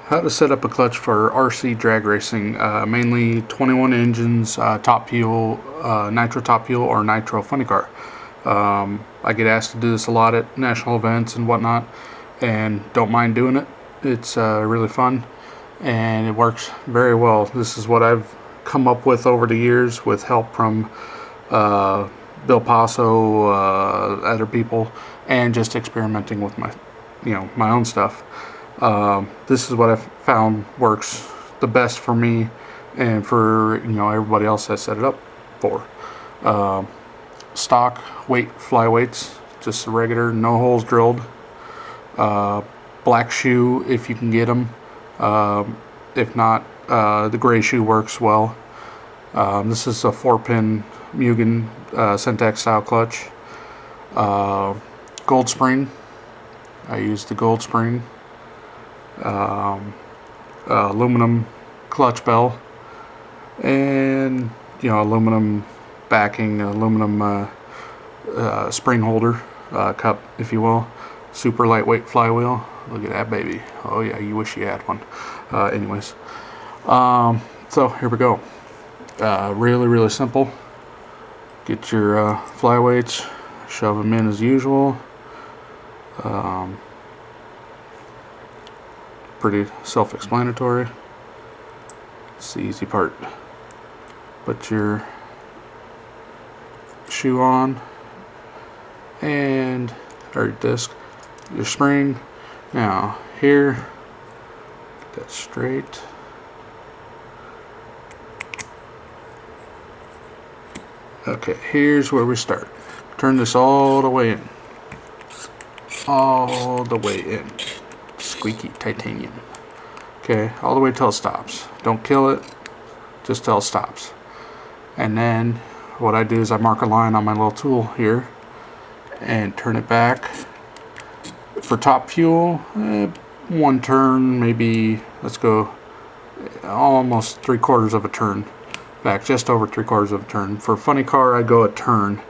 How to set up a clutch for RC drag racing, mainly 21 engines, top fuel, nitro top fuel, or nitro funny car. I get asked to do this a lot at national events and whatnot, and don't mind doing it. It's really fun, and it works very well. This is what I've come up with over the years with help from Bill Paso, other people, and just experimenting with my own stuff. This is what I've found works the best for me and for everybody else I set it up for. Stock weight flyweights, just regular, no holes drilled. Black shoe if you can get them. If not, the gray shoe works well. This is a 4-pin Mugen Syntax style clutch. Gold spring. I use the gold spring. Aluminum clutch bell, and aluminum backing, aluminum spring holder, cup if you will. Super lightweight flywheel. Look at that baby. Oh yeah, you wish you had one. Anyways, so here we go. Really simple. Get your flyweights, shove them in as usual. Pretty self-explanatory. It's the easy part. Put your shoe on and or your disc, your spring. Now here, get that straight. Okay, here's where we start. Turn this all the way in. All the way in. Squeaky titanium. Okay, all the way till it stops. Don't kill it, just till it stops. And then what I do is I mark a line on my little tool here and turn it back. For top fuel, one turn, maybe, let's go almost 3/4 of a turn back, just over 3/4 of a turn. For funny car, I go a turn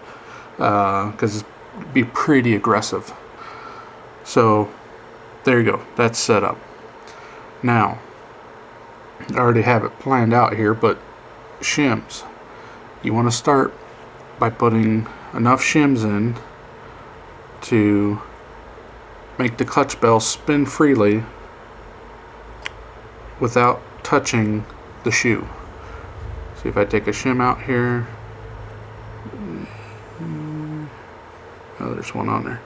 because it'd be pretty aggressive. So there you go, that's set up. Now, I already have it planned out here, but shims. You want to start by putting enough shims in to make the clutch bell spin freely without touching the shoe. See if I take a shim out here. Oh, there's one on there.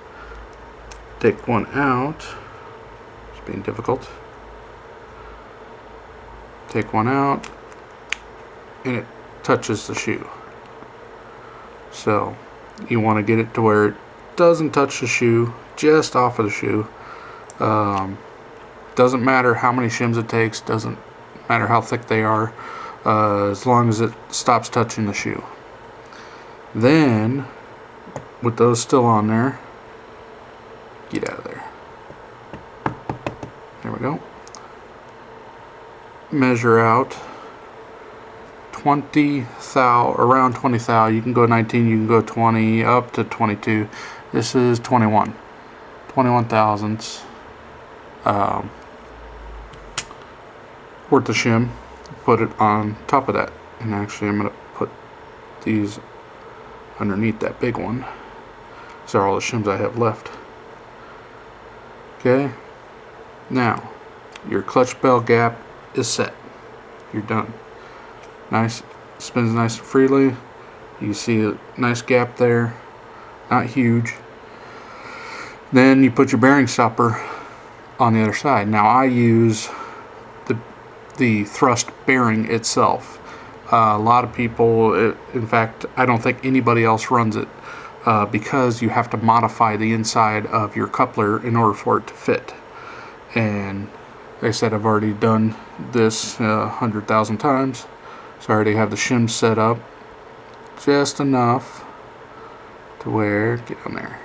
Take one out. It's being difficult. Take one out, and it touches the shoe. So you want to get it to where it doesn't touch the shoe, just off of the shoe. Doesn't matter how many shims it takes, doesn't matter how thick they are, as long as it stops touching the shoe. Then, with those still on there, get out of there. There we go. Measure out 20 thou, around 20 thou. You can go 19, you can go 20, up to 22. This is 21 thousandths worth of shim. Put it on top of that, and actually I'm going to put these underneath that big one. These are all the shims I have left. Okay, now your clutch bell gap is set. You're done. Nice, spins nice and freely. You see a nice gap there, not huge. Then you put your bearing stopper on the other side. Now I use the thrust bearing itself. A lot of people, in fact, I don't think anybody else runs it because you have to modify the inside of your coupler in order for it to fit. And like I said, I've already done this 100,000 times, so I already have the shims set up just enough to where, get on there.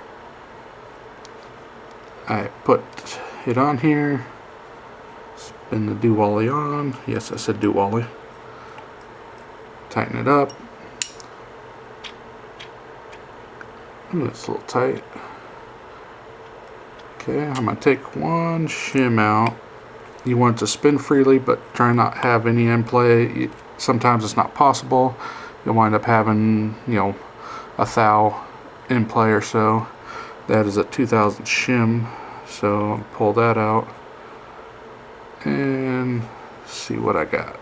I put it on here, spin the do-wally on. Yes, I said do-wally. Tighten it up. Ooh, it's a little tight. Okay, I'm going to take one shim out. you want it to spin freely, but try not have any in play. Sometimes it's not possible. You'll wind up having, you know, a thou in play or so. That is a 2000 shim, so I'll pull that out and see what I got.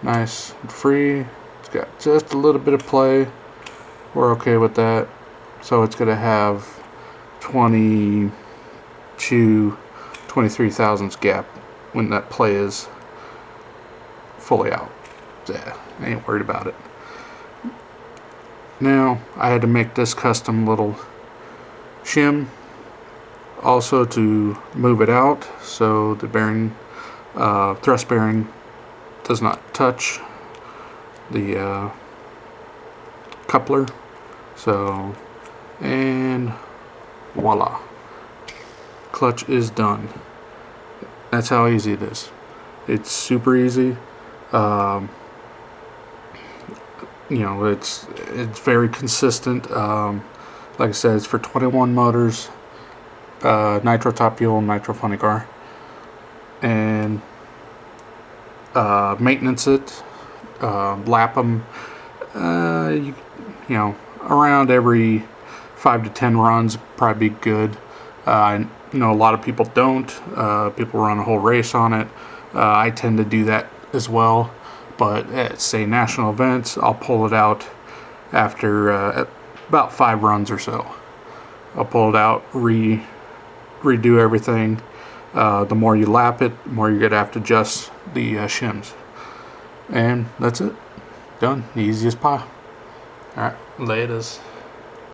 Nice and free. It's got just a little bit of play. We're okay with that. So it's going to have 23 thousandths gap when that play is fully out. Yeah, I ain't worried about it. Now I had to make this custom little shim also to move it out so the bearing, thrust bearing, does not touch the coupler. So, and voila, clutch is done. That's how easy it is. It's super easy. You know, it's very consistent. Like I said, it's for 21 motors, nitro top fuel, nitro funny car, and maintenance it, lap them. You know, around every 5 to 10 runs probably be good. I know a lot of people don't. People run a whole race on it. I tend to do that as well, but at say national events, I'll pull it out after about 5 runs or so. I'll pull it out, redo everything. The more you lap it, the more you're gonna have to adjust the shims, and that's it. Done. Easy as pie. All right, laters.